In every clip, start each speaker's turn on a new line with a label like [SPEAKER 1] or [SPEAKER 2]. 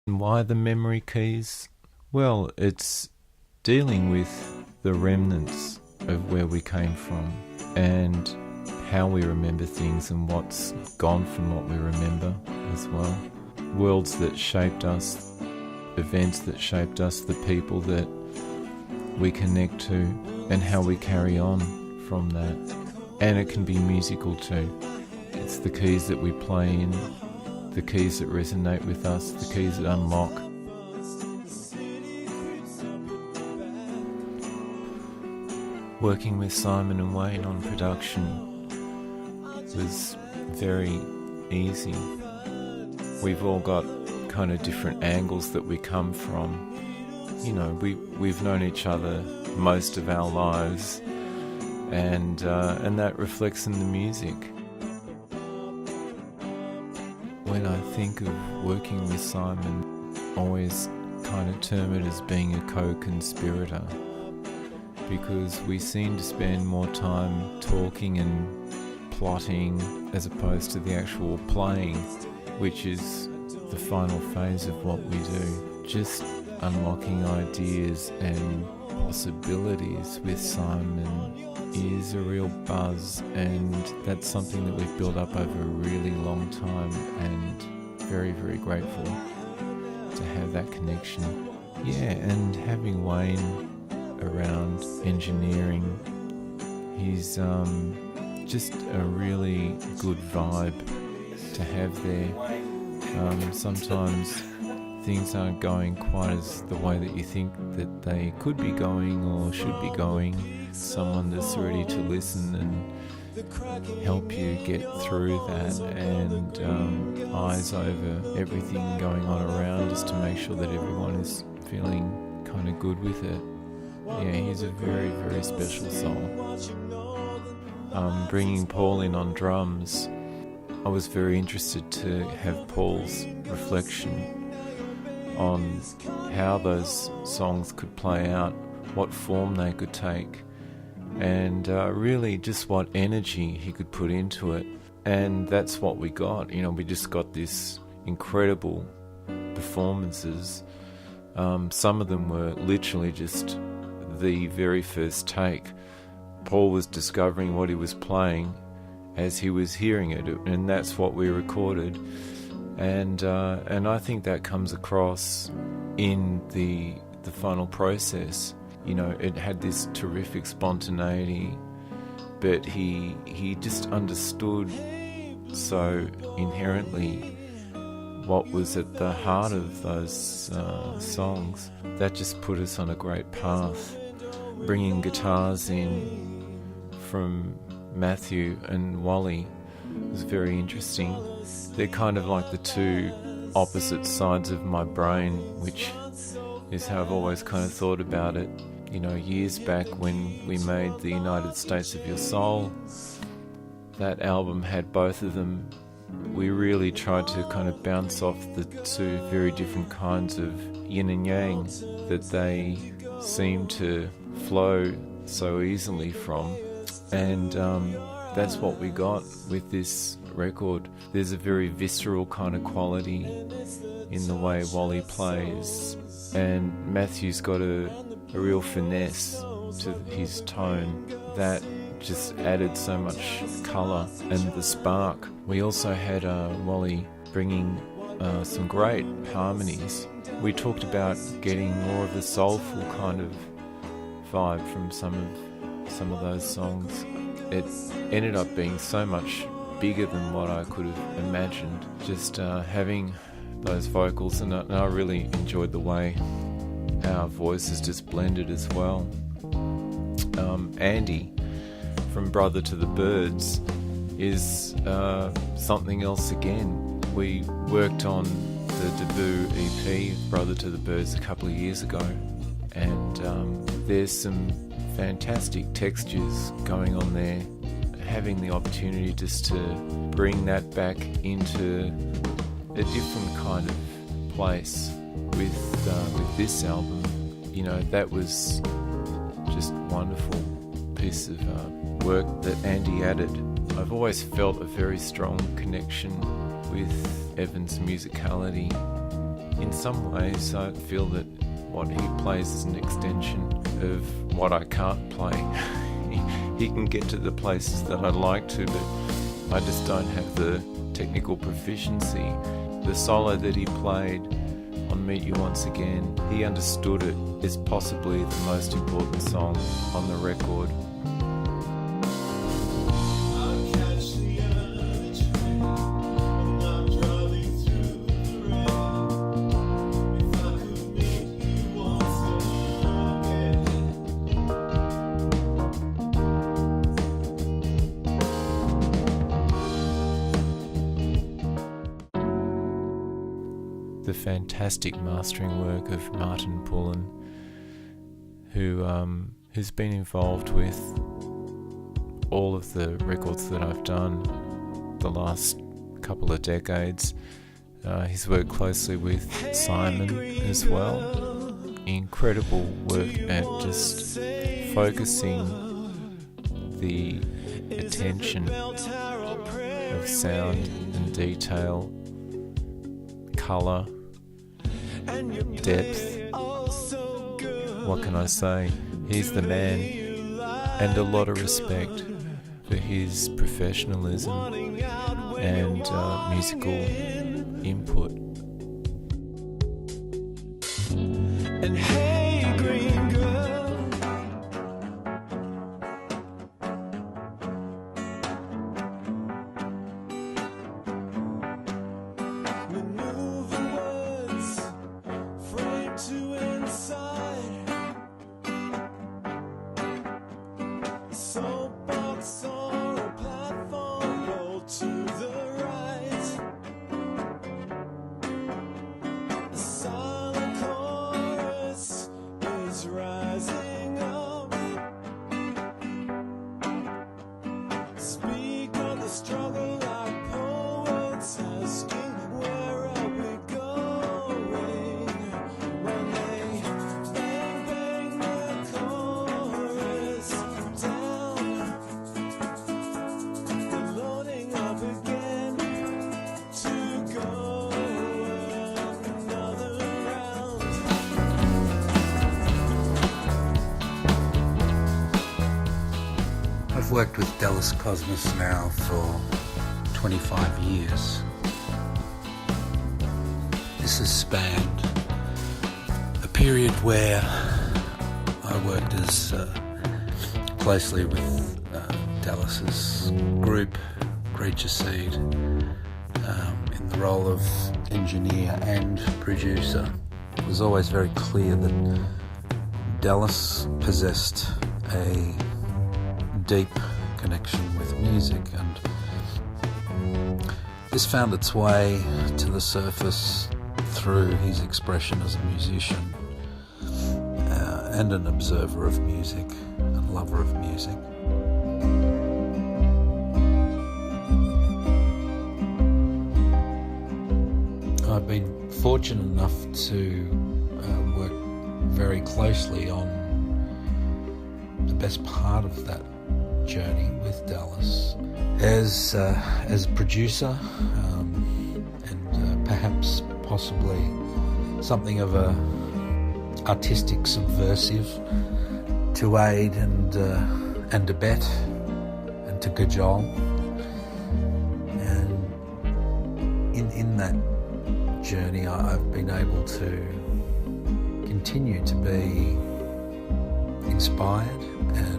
[SPEAKER 1] And why the memory keys? Well, it's dealing with the remnants of where we came from and how we remember things and what's gone from what we remember as well. Worlds that shaped us, events that shaped us, the people that we connect to, and how we carry on from that. And it can be musical too. It's the keys that we play in, the keys that resonate with us, the keys that unlock. Working with Simon and Wayne on production was very easy. We've all got kind of different angles that we come from. You know, we've known each other most of our lives, and that reflects in the music. When I think of working with Simon, I always kind of term it as being a co-conspirator, because we seem to spend more time talking and plotting as opposed to the actual playing, which is the final phase of what we do. Just unlocking ideas and possibilities with Simon is a real buzz, and that's something that we've built up over a really long time, and very, very grateful to have that connection. Yeah, and having Wayne around engineering, he's just a really good vibe to have there. Sometimes things aren't going quite as the way that you think that they could be going or should be going. Someone that's ready to listen and help you get through that, and eyes over everything going on around, just to make sure that everyone is feeling kind of good with it. Yeah, he's a very, very special soul. Bringing Paul in on drums, I was very interested to have Paul's reflection on how those songs could play out, what form they could take, and really just what energy he could put into it. And that's what we got. You know, we just got this incredible performances. Some of them were literally just the very first take. Paul was discovering what he was playing as he was hearing it, and that's what we recorded. And I think that comes across in the final process. You know, it had this terrific spontaneity, but he just understood so inherently what was at the heart of those songs. That just put us on a great path. Bringing guitars in from Matthew and Wally was very interesting. They're kind of like the two opposite sides of my brain, which is how I've always kind of thought about it. You know, years back when we made The United States of Your Soul, that album had both of them. We really tried to kind of bounce off the two very different kinds of yin and yang that they seem to flow so easily from. And that's what we got with this record. There's a very visceral kind of quality in the way Wally plays, and Matthew's got a real finesse to his tone that just added so much colour and the spark. We also had Wally bringing some great harmonies. We talked about getting more of a soulful kind of vibe from some of those songs. It ended up being so much bigger than what I could have imagined, just having those vocals, and I really enjoyed the way our voices just blended as well. Andy from Brother to the Birds is something else again. We worked on the debut EP, Brother to the Birds, a couple of years ago, and there's some fantastic textures going on there. Having the opportunity just to bring that back into a different kind of place with this album, you know, that was just wonderful piece of work that Andy added. I've always felt a very strong connection with Evan's musicality in in some ways I feel that what he plays is an extension of what I can't play. He can get to the places that I'd like to, but I just don't have the technical proficiency. The solo that he played on Meet You Once Again, he understood it as possibly the most important song on the record. The fantastic mastering work of Martin Pullen, who's been involved with all of the records that I've done the last couple of decades. He's worked closely with Simon as well. Incredible work at just focusing the attention of sound and detail, colour, depth. What can I say? He's the man, and a lot of respect for his professionalism and musical input. And hey, green girl, maneuver words frame to inside a soapbox or a platform rolled to the right. A silent chorus is rising up. Speak of the struggle like poets asking, where are we going? When they bang bang the chorus down, they're loading up again to go another round.
[SPEAKER 2] I've worked with Dallas Cosmas now for 25 years. This has spanned a period where I worked as closely with Dallas's group, Creature Seed, in the role of engineer and producer. It was always very clear that Dallas possessed a deep connection with music, and this found its way to the surface through his expression as a musician and an observer of music and lover of music. I've been fortunate enough to work very closely on the best part of that journey with Dallas as producer, and perhaps possibly something of a artistic subversive to aid and abet and to cajole, and in that journey I've been able to continue to be inspired and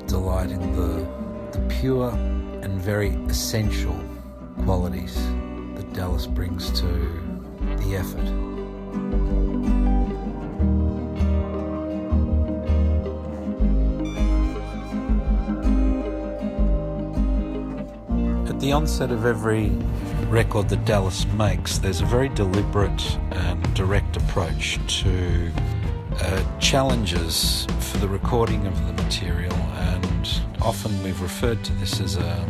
[SPEAKER 2] delight in the pure and very essential qualities that Dallas brings to the effort. At the onset of every record that Dallas makes, there's a very deliberate and direct approach to challenges for the recording of the material, and often we've referred to this as a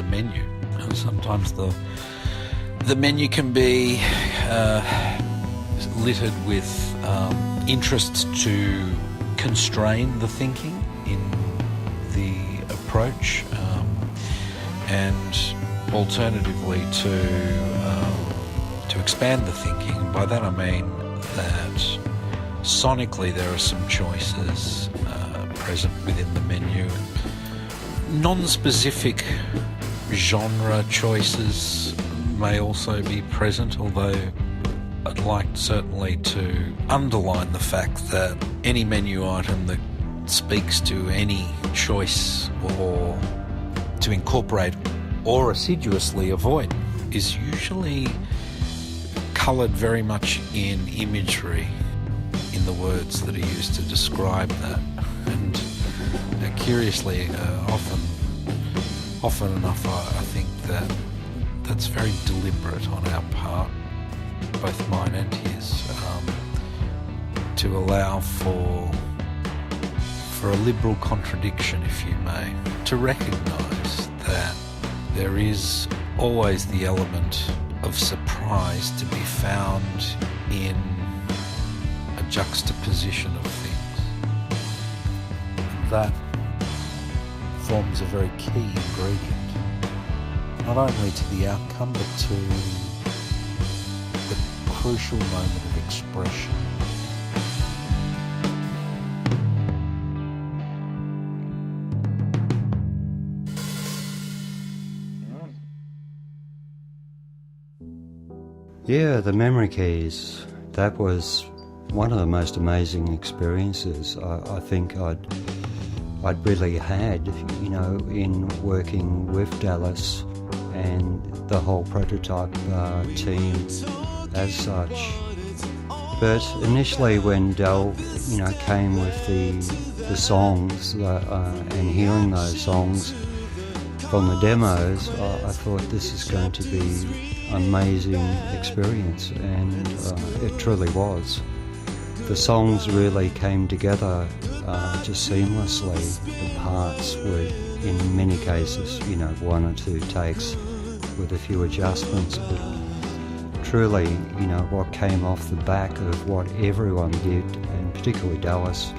[SPEAKER 2] menu. And sometimes the menu can be littered with interests to constrain the thinking in the approach, and alternatively to expand the thinking. By that I mean that sonically there are some choices present within the menu. Non-specific genre choices may also be present, although I'd like certainly to underline the fact that any menu item that speaks to any choice or to incorporate or assiduously avoid is usually coloured very much in imagery in the words that are used to describe that. And curiously, often enough, I think that that's very deliberate on our part, both mine and his, to allow for a liberal contradiction, if you may, to recognise that there is always the element of surprise to be found in a juxtaposition of things. And that forms a very key ingredient, not only to the outcome, but to the crucial moment of expression.
[SPEAKER 3] Yeah, the memory keys, that was one of the most amazing experiences I think I'd really had, you know, in working with Dallas and the whole prototype team as such. But initially when Dal, you know, came with the songs and hearing those songs from the demos, I thought this is going to be amazing experience, and it truly was. The songs really came together just seamlessly. The parts were, in many cases, you know, one or two takes with a few adjustments, but truly, you know, what came off the back of what everyone did, and particularly Dallas,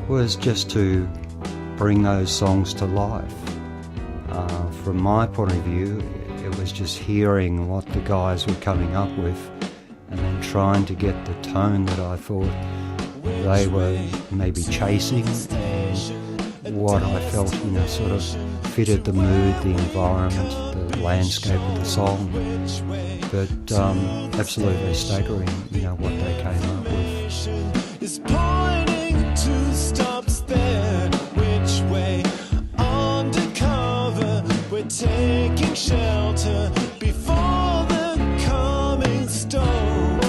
[SPEAKER 3] was just to bring those songs to life. From my point of view, it was just hearing what the guys were coming up with and then trying to get the tone that I thought they were maybe chasing and what I felt, you know, sort of fitted the mood, the environment, the landscape of the song. But absolutely staggering, you know, what they came up with.
[SPEAKER 4] Is pointing to stops there, which way? Undercover, we're taking shelter before the coming storm.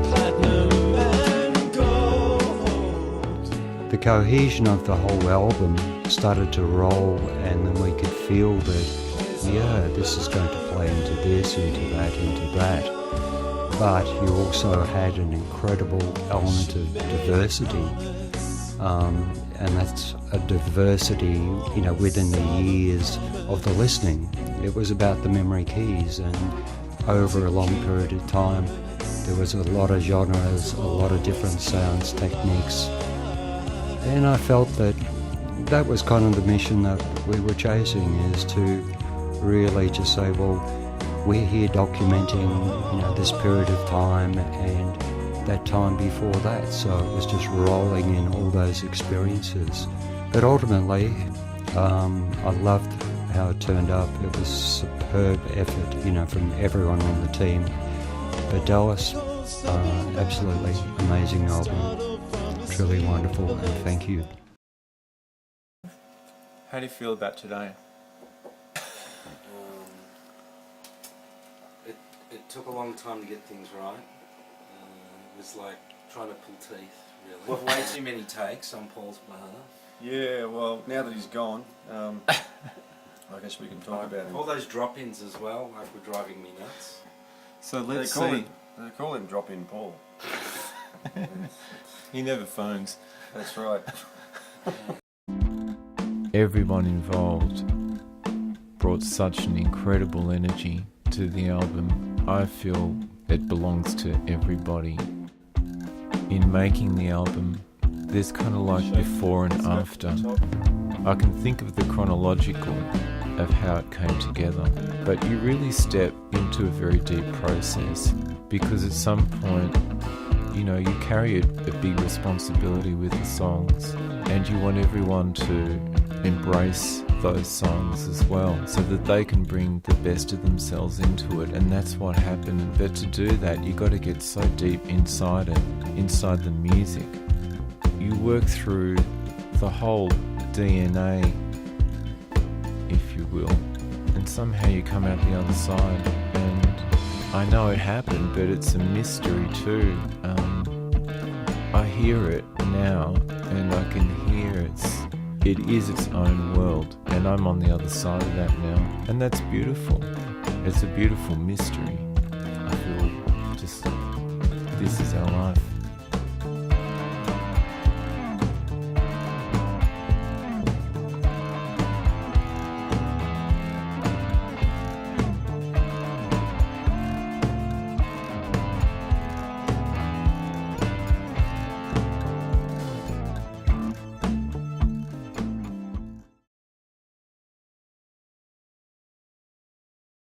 [SPEAKER 4] Platinum and gold.
[SPEAKER 3] The cohesion of the whole album started to roll, and then we could feel that, yeah, this is going to play into this, into that, into that. But you also had an incredible element of diversity. And that's a diversity, you know, within the years of the listening. It was about the memory keys, and over a long period of time there was a lot of genres, a lot of different sounds, techniques, and I felt that that was kind of the mission that we were chasing, is to really just say, well, we're here documenting, you know, this period of time and that time before that, so it was just rolling in all those experiences. But ultimately, I loved how it turned up. It was superb effort, you know, from everyone on the team. But Dallas, absolutely amazing album, truly wonderful, and thank you.
[SPEAKER 1] How do you feel about today?
[SPEAKER 2] It took a long time to get things right. It was like trying to pull teeth, really. With way too many takes on Paul's behalf.
[SPEAKER 5] Yeah, well, now that he's gone, I guess we can talk about him.
[SPEAKER 2] All those drop-ins as well, like, were driving me nuts.
[SPEAKER 1] So let's
[SPEAKER 5] They
[SPEAKER 1] see.
[SPEAKER 5] call him Drop-In Paul.
[SPEAKER 1] He never phones.
[SPEAKER 5] That's right.
[SPEAKER 1] Everyone involved brought such an incredible energy to the album. I feel it belongs to everybody. In making the album, there's kind of like before and after. I can think of the chronological of how it came together. But you really step into a very deep process, because at some point, you know, you carry a big responsibility with the songs, and you want everyone to embrace those songs as well, so that they can bring the best of themselves into it. And that's what happened. But to do that, you got to get so deep inside it, inside the music. You work through the whole DNA, if you will, and somehow you come out the other side. And I know it happened, but it's a mystery too. I hear it now, and I can hear it is its own world, and I'm on the other side of that now, and that's beautiful. It's a beautiful mystery. I feel just, this is our life.